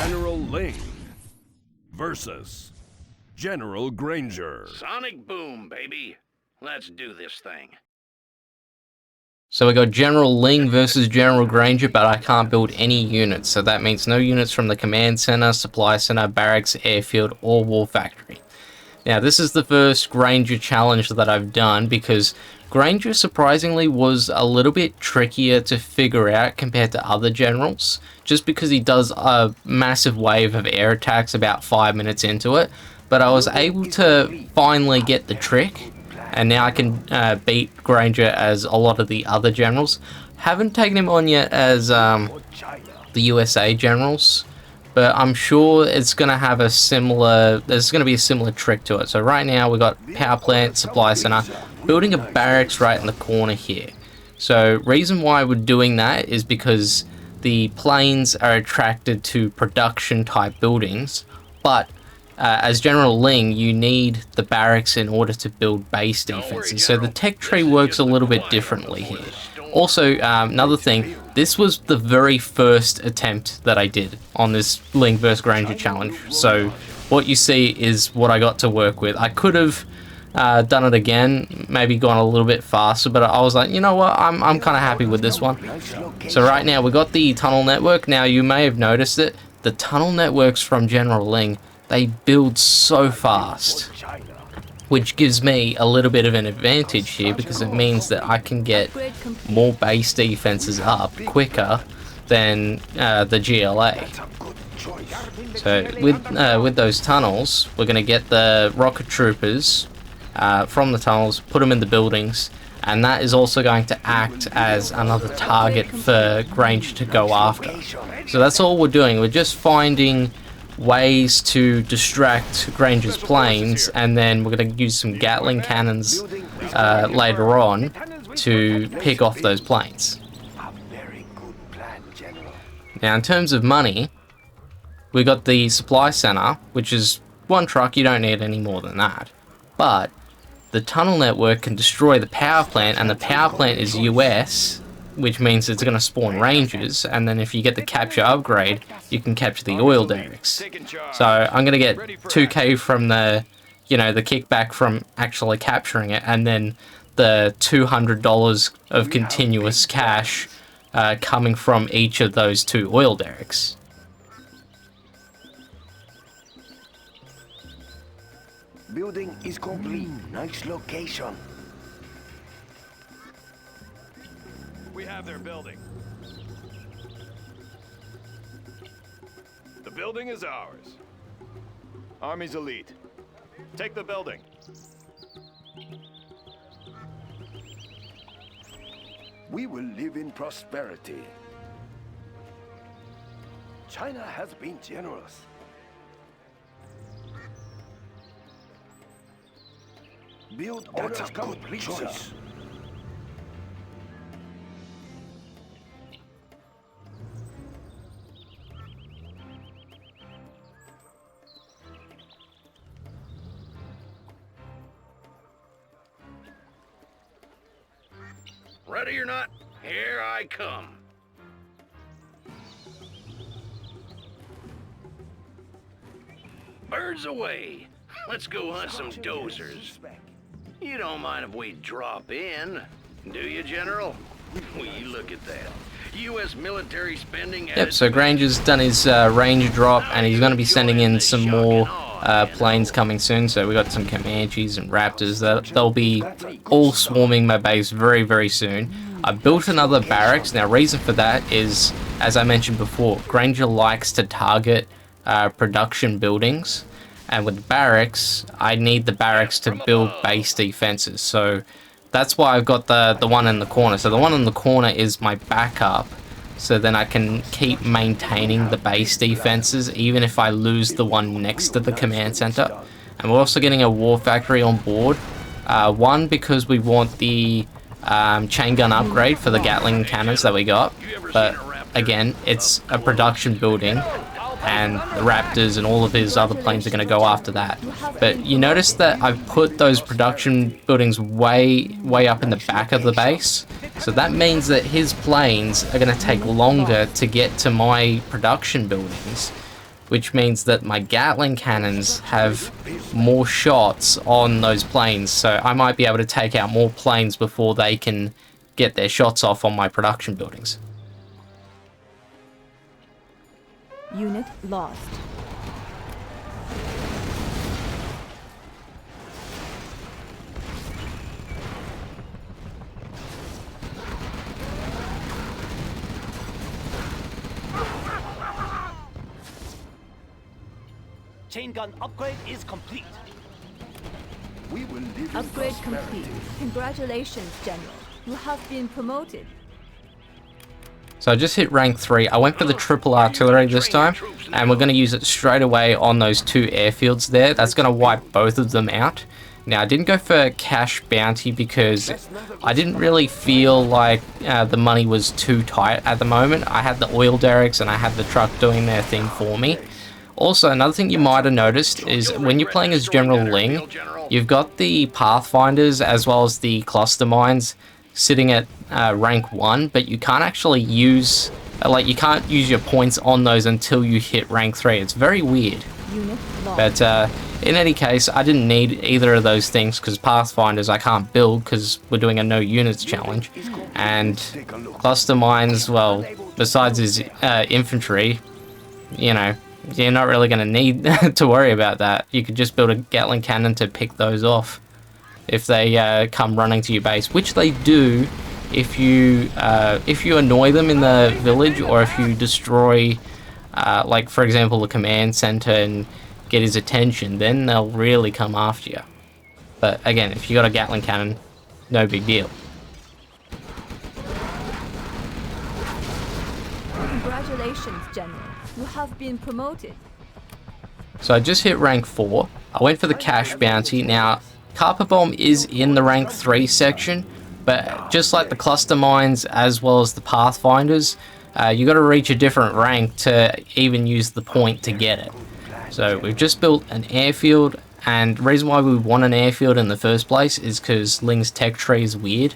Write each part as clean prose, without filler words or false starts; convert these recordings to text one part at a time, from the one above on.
General Leang versus General Granger. Sonic boom, baby. Let's do this thing. So we got General Leang versus General Granger, but I can't build any units. So that means no units from the command center, supply center, barracks, airfield, or war factory. Now this is the first Granger challenge that I've done because Granger surprisingly was a little bit trickier to figure out compared to other generals, just because he does a massive wave of air attacks about 5 minutes into it. But I was able to finally get the trick, and now I can beat Granger as a lot of the other generals. Haven't taken him on yet as the USA generals, but I'm sure it's going to have a similar, there's going to be a similar trick to it. So right now we got power plant, supply center, building a barracks right in the corner here. So reason why we're doing that is because the planes are attracted to production type buildings, but as General Leang, you need the barracks in order to build base defenses. So the tech tree works a little bit differently here. Also, another thing, this was the very first attempt that I did on this Leang vs Granger challenge. So what you see is what I got to work with. I could have done it again, maybe gone a little bit faster, but I was like, you know what, I'm kind of happy with this one. So right now we got the tunnel network. Now you may have noticed it, the tunnel networks from General Leang, they build so fast, which gives me a little bit of an advantage here because it means that I can get more base defenses up quicker than the GLA. So with those tunnels, we're going to get the rocket troopers from the tunnels, put them in the buildings, and that is also going to act as another target for Granger to go after. So that's all we're doing. We're just finding ways to distract Granger's planes, and then we're going to use some Gatling cannons later on to pick off those planes. Now in terms of money, we got the supply center, which is one truck, you don't need any more than that. But the tunnel network can destroy the power plant, and the power plant is US, which means it's going to spawn Rangers, and then if you get the capture upgrade, you can capture the oil derricks. So I'm going to get 2k from the, you know, the kickback from actually capturing it, and then the $200 of continuous cash coming from each of those 2 oil derricks. Building is complete. Nice location. We have their building. The building is ours. Army's elite. Take the building. We will live in prosperity. China has been generous. Build orders complete, choice. Ready or not, here I come. Birds away. Let's go hunt some dozers. You don't mind if we drop in, do you, General? Will you look at that? U.S. military spending... Yep, so Granger's done his range drop, and he's going to be sending in some more planes coming soon. So we got some Comanches and Raptors. They'll be all swarming my base very, very soon. I built another barracks. Now, reason for that is, as I mentioned before, Granger likes to target production buildings. And with barracks, I need the barracks to build base defenses. So that's why I've got the one in the corner. So the one in the corner is my backup. So then I can keep maintaining the base defenses even if I lose the one next to the command center. And we're also getting a war factory on board. One, because we want the chain gun upgrade for the Gatling cannons that we got. But again, it's a production building, and the Raptors and all of his other planes are going to go after that. But you notice that I've put those production buildings way up in the back of the base. So that means that his planes are going to take longer to get to my production buildings. which means that my Gatling cannons have more shots on those planes, so I might be able to take out more planes before they can get their shots off on my production buildings. Unit lost. Chain gun upgrade is complete. We will live in Upgrade prosperity. complete. Congratulations, General. You have been promoted. So I just hit rank 3. I went for the triple artillery this time, and we're going to use it straight away on those 2 airfields there. That's going to wipe both of them out. Now, I didn't go for cash bounty because I didn't really feel like the money was too tight at the moment. I had the oil derricks and I had the truck doing their thing for me. Also, another thing you might have noticed is when you're playing as General Leang, you've got the Pathfinders as well as the cluster mines sitting at rank 1, but you can't actually use, you can't use your points on those until you hit rank 3. It's very weird. Unit lost. But in any case, I didn't need either of those things because Pathfinders I can't build because we're doing a no units challenge. And cluster mines, well, besides his infantry, you know, you're not really going to need to worry about that. You could just build a Gatling cannon to pick those off if they come running to your base, which they do if you annoy them in the village, or if you destroy, like for example, the command center and get his attention, then they'll really come after you. But again, if you got a Gatling cannon, no big deal. Congratulations, General. You have been promoted. So I just hit rank 4. I went for the cash bounty. Now, Carpet Bomb is in the rank 3 section, but just like the cluster mines as well as the Pathfinders, you got to reach a different rank to even use the point to get it. So we've just built an airfield, and the reason why we want an airfield in the first place is because Ling's tech tree is weird.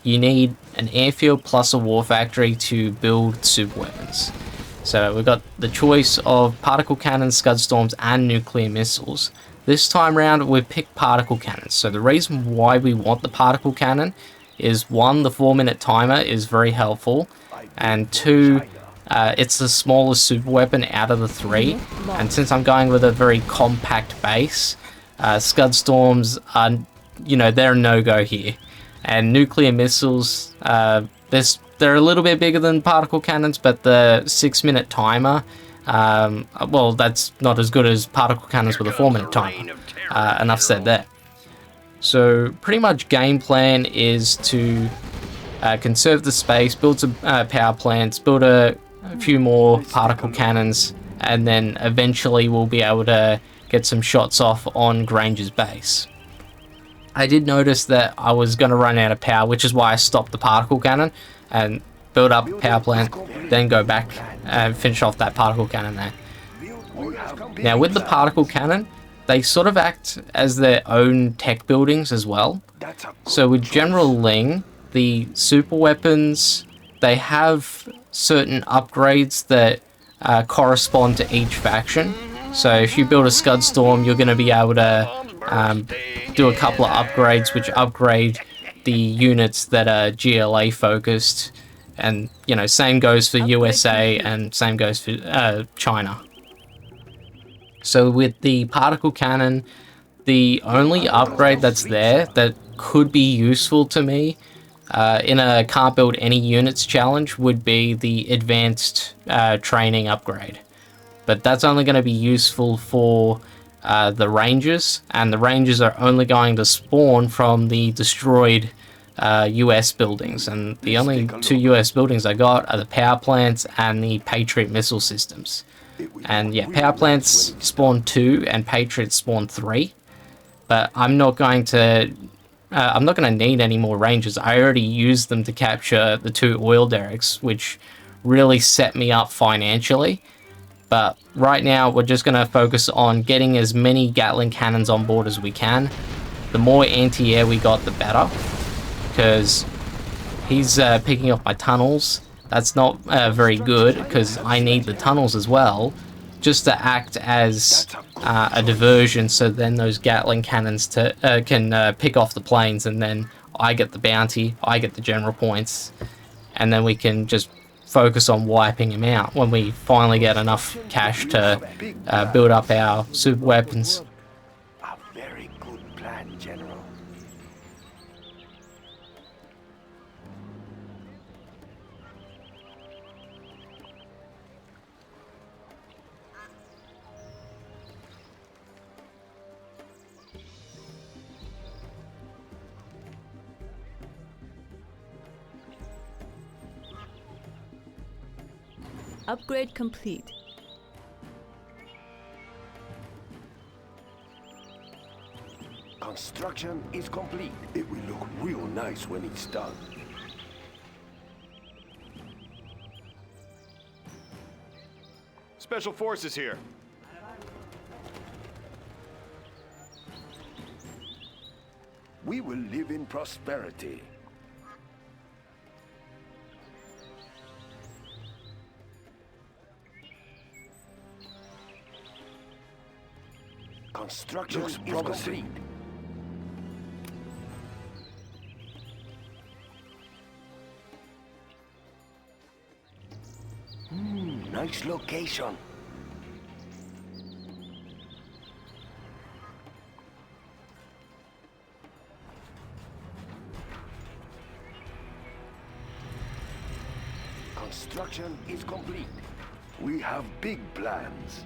You need an airfield plus a war factory to build super weapons. So we've got the choice of particle cannons, scud storms, and nuclear missiles. This time round, we've picked particle cannons. So the reason why we want the particle cannon is 1, the 4-minute timer is very helpful, and 2, it's the smallest super weapon out of the 3. And since I'm going with a very compact base, scud storms are, you know, they're a no-go here. And nuclear missiles, they're a little bit bigger than particle cannons, but the 6-minute timer, well, that's not as good as particle cannons with a 4-minute timer. Enough said there. So pretty much game plan is to conserve the space, build some power plants, build a few more particle cannons, and then eventually we'll be able to get some shots off on Granger's base. I did notice that I was going to run out of power, which is why I stopped the particle cannon and build up a power plant, then go back and finish off that particle cannon there. Now with the particle cannon, they sort of act as their own tech buildings as well. So with General Leang, the super weapons, they have certain upgrades that correspond to each faction. So if you build a Scud Storm, you're going to be able to do a couple of upgrades which upgrade the units that are GLA focused, and you know, same goes for USA and same goes for China. So with the particle cannon, the only upgrade that's there that could be useful to me in a can't build any units challenge would be the advanced training upgrade. But that's only going to be useful for the Rangers, and the Rangers are only going to spawn from the destroyed US buildings, and the only 2 US buildings I got are the power plants and the Patriot missile systems. And yeah, power plants spawn 2 and Patriots spawn 3, but I'm not going to need any more Rangers. I already used them to capture the 2 oil derricks, which really set me up financially. But right now, we're just going to focus on getting as many Gatling cannons on board as we can. The more anti-air we got, the better, because he's picking off my tunnels. That's not very good, because I need the tunnels as well just to act as a diversion, so then those Gatling cannons can pick off the planes, and then I get the bounty, I get the general points, and then we can just focus on wiping him out when we finally get enough cash to build up our super weapons. A very good plan, General. Upgrade complete. Construction is complete. It will look real nice when it's done. Special forces here. We will live in prosperity. Construction is complete. Nice location. Construction is complete. We have big plans.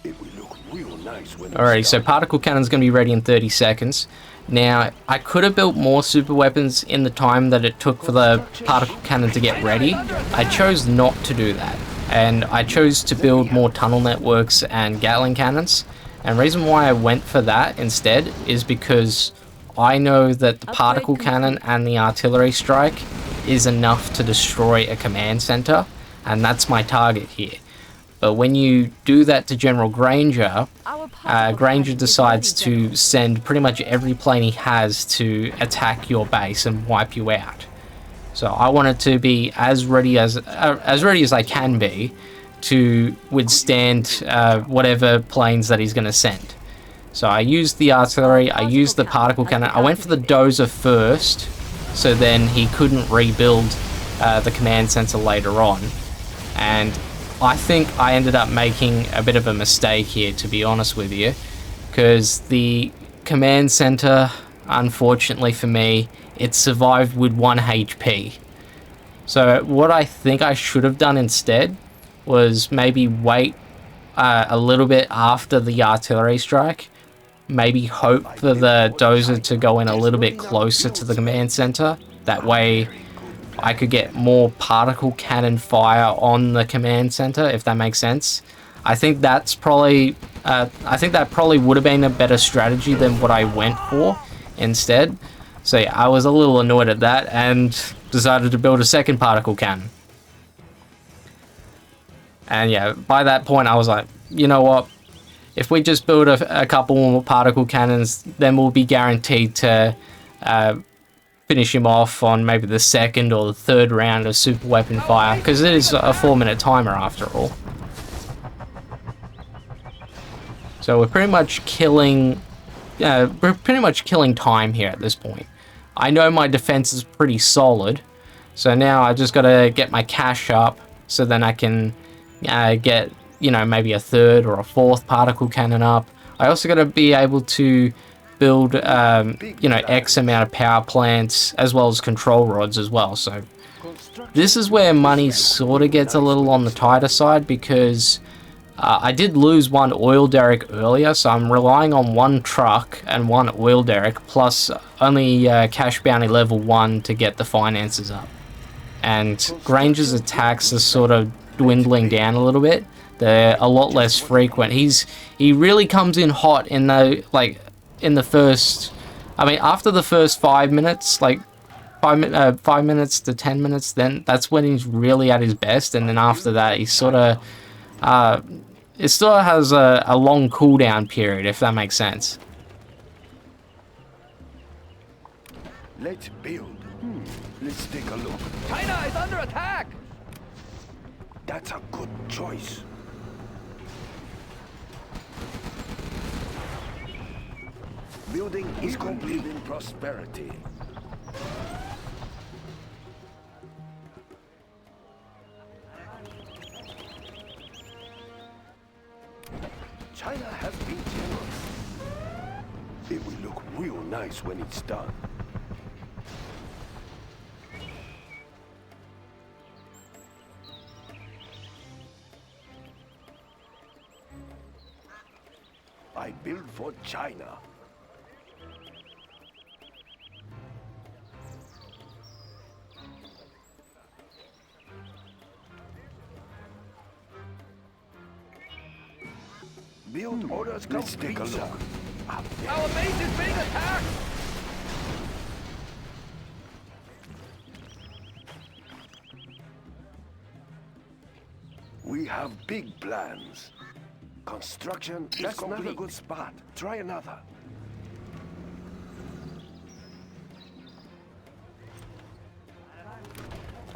It will look real nice when Alrighty, it's so done. particle cannon's going to be ready in 30 seconds. Now, I could have built more super weapons in the time that it took for the particle cannon to get ready. I chose not to do that, and I chose to build more tunnel networks and Gatling cannons. And the reason why I went for that instead is because I know that the particle cannon and the artillery strike is enough to destroy a command center, and that's my target here. But when you do that to General Granger, Granger decides to send pretty much every plane he has to attack your base and wipe you out. So I want it to be as ready as I can be to withstand whatever planes that he's going to send. So I used the artillery, I used the particle cannon. I went for the dozer first, so then he couldn't rebuild the command center later on. And I think I ended up making a bit of a mistake here, to be honest with you, because the command center, unfortunately for me, it survived with 1 HP. So what I think I should have done instead was maybe wait a little bit after the artillery strike, maybe hope for the dozer to go in a little bit closer to the command center. That way I could get more particle cannon fire on the command center, if that makes sense. I think that's probably, I think that probably would have been a better strategy than what I went for instead. So yeah, I was a little annoyed at that and decided to build a second particle cannon. And yeah, by that point I was like, you know what? If we just build a couple more particle cannons, then we'll be guaranteed to finish him off on maybe the second or the third round of super weapon fire, because it is a 4-minute timer after all. So we're pretty much killing time here at this point. I know my defense is pretty solid, so now I just gotta get my cash up so then I can get, you know, maybe a third or a fourth particle cannon up. I also gotta be able to build, you know, X amount of power plants as well as control rods as well. So this is where money sort of gets a little on the tighter side, because I did lose 1 oil derrick earlier, so I'm relying on 1 truck and 1 oil derrick plus only cash bounty level 1 to get the finances up. And Granger's attacks are sort of dwindling down a little bit. They're a lot less frequent. He really comes in hot in the first, I mean, after the first 5 minutes, like 5 minutes to 10 minutes, then that's when he's really at his best. And then after that, he sort of, it still has a long cooldown period, if that makes sense. Let's build. Let's take a look. China is under attack! That's a good choice. Building is complete in prosperity. China has been generous. It will look real nice when it's done. I build for China. Build orders complete. Let's take a look. Our base is being attacked! We have big plans. Construction is complete. That's not a good spot. Try another.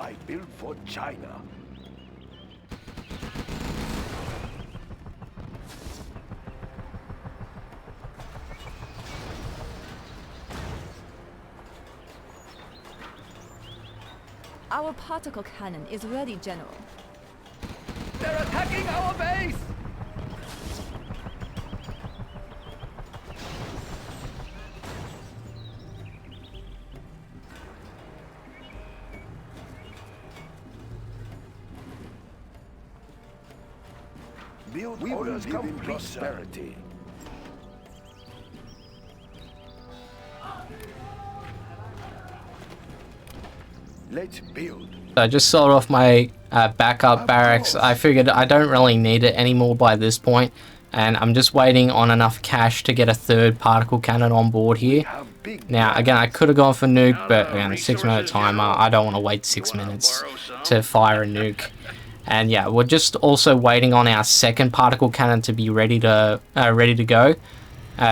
I build for China. Our particle cannon is ready, General. They're attacking our base! Build orders complete. Prosperity. Let's build. So I just sold off my backup barracks. I figured I don't really need it anymore by this point, and I'm just waiting on enough cash to get a third particle cannon on board here. Now, again, I could have gone for nuke, but again, 6-minute timer. I don't want to wait 6 minutes to fire a nuke. And yeah, we're just also waiting on our second particle cannon to be ready to go.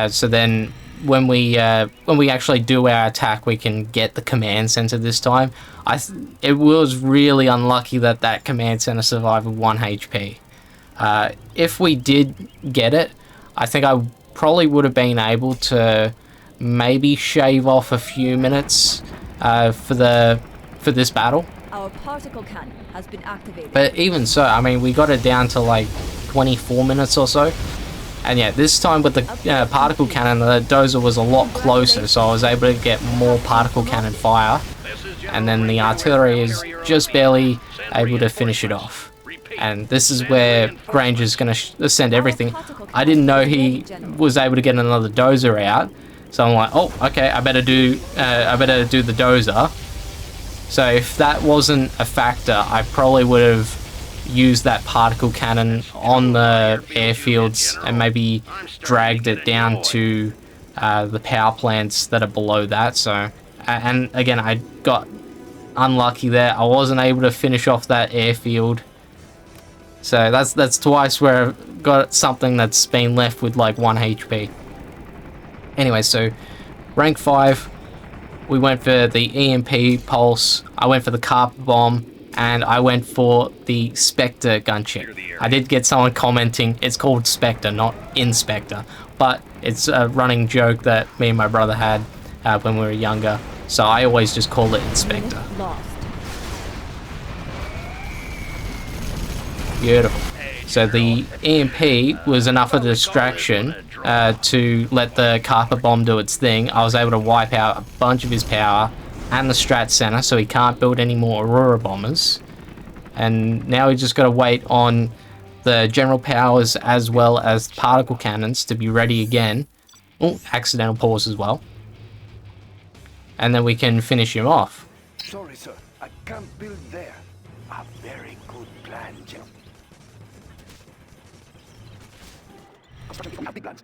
So then, when we actually do our attack, we can get the command center this time. It was really unlucky that that command center survived with 1 HP. If we did get it, I think I probably would have been able to maybe shave off a few minutes for this battle. Our particle cannon has been activated. But even so, I mean, we got it down to like 24 minutes or so. And yeah, this time with the particle cannon, the dozer was a lot closer, so I was able to get more particle cannon fire. And then the artillery is just barely able to finish it off. And this is where Granger's going to send everything. I didn't know he was able to get another dozer out, so I'm like, oh, okay, I better do the dozer. So if that wasn't a factor, I probably would have used that particle cannon on the airfields and maybe dragged it down to the power plants that are below that. So, and again, I got unlucky there. I wasn't able to finish off that airfield. So that's twice where I've got something that's been left with like 1 HP. Anyway, so rank 5, we went for the EMP pulse, I went for the carpet bomb, and I went for the Spectre gunship. I did get someone commenting it's called Spectre, not Inspector, but it's a running joke that me and my brother had when we were younger, so I always just call it Inspector. Lost. Beautiful. So the EMP was enough of a distraction to let the carpet bomb do its thing. I was able to wipe out a bunch of his power and the strat center, so he can't build any more Aurora bombers. And now we just got to wait on the general powers as well as particle cannons to be ready again. Oh, accidental pause as well. And then we can finish him off. Sorry, sir. I can't build there. A very good plan, General. We have big plans.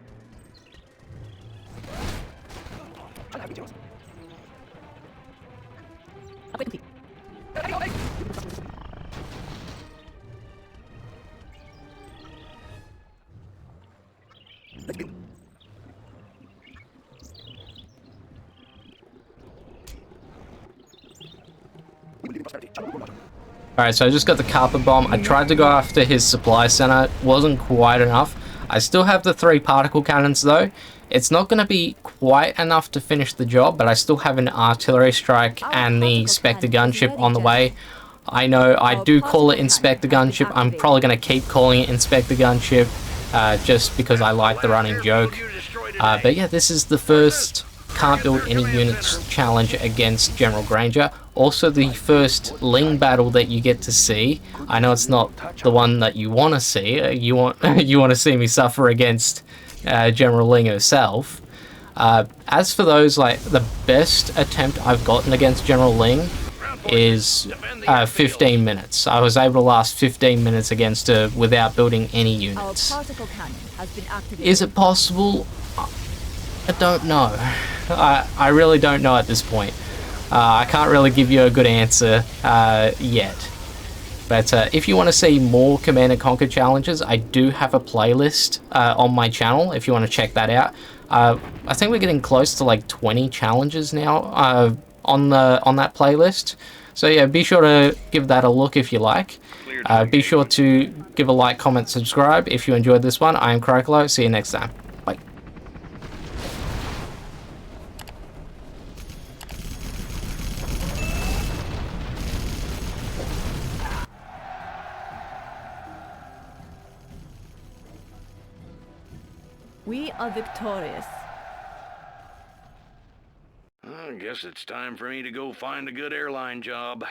Let's build. We will live in prosperity. Alright, so I just got the carpet bomb. I tried to go after his supply center. Wasn't quite enough. I still have the 3 particle cannons though. It's not going to be quite enough to finish the job, but I still have an artillery strike and the Spectre gunship on the way. I know I do call it Inspector Gunship. I'm probably going to keep calling it Inspector Gunship just because I like the running joke. But yeah, this is the first can't build any units challenge against General Granger. Also the first Leang battle that you get to see. I know it's not the one that you want to see. You want to see me suffer against General Leang herself. As for those, like, the best attempt I've gotten against General Leang is 15 minutes. I was able to last 15 minutes against her without building any units. Is it possible? I don't know. I really don't know at this point. I can't really give you a good answer yet. But if you want to see more Command & Conquer challenges, I do have a playlist on my channel if you want to check that out. I think we're getting close to like 20 challenges now on that playlist. So yeah, be sure to give that a look if you like. Be sure to give a like, comment, subscribe if you enjoyed this one. I am Crocolo. See you next time. Bye. We are victorious. I guess it's time for me to go find a good airline job.